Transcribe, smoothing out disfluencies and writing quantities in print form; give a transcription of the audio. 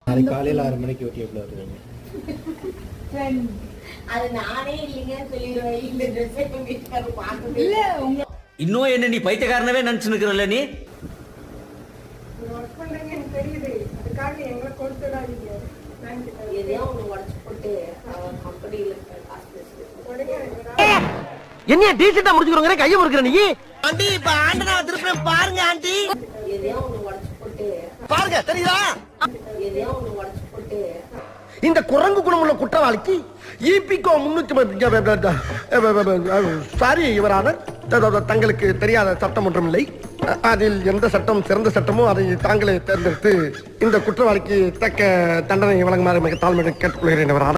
நாளைக்கு காலையில் 6 மணிக்கு யூடியூப்ல வருவீங்க. அது நானே இல்லைங்கன்னு சொல்லிடுவேன். இந்த ட்ரெஸ்ஸை வீட்டுக்காரர் பார்க்கவே இல்லை. இன்னும் என்ன நீ பைத்தியக்காரனவே நினைச்சு நிக்கிறல்ல நீ? ஒர்க் பண்றீங்க எனக்கு தெரியுது. அதுக்காக எங்களை கொடுத்துடாதீங்க. எதையோ ஒன்று உடச்சு போட்டு அவன் கம்பெனியில் இருக்கிற காசு என்ன டீசெண்டா முடிச்சுக்கிறோங்க கையை முறுக்கிற நீ ஆண்டி இப்ப ஆண்டனா திருப்பி பாருங்க ஆண்டி. எதையோ ஒன்று உடச்சு போட்டு பாருங்க தெரியுதா? எதையோ ஒன்று உடச்சு போட்டு இந்த குரங்கு குணமுள்ள குற்றவாளிக்கு ஈபிகோ 300 சாரி யுவரான தங்களுக்கு தெரியாத சட்டம் ஒன்றும் இல்லை. அதில் எந்த சட்டம் சிறந்த சட்டமோ அதை தாங்களே தேர்ந்தெடுத்து இந்த குற்றவாளிக்கு தக்க தண்டனை வழங்குமாறு மிக தாழ்மையுடன் கேட்டுக்கொள்கிறேன் யுவரான.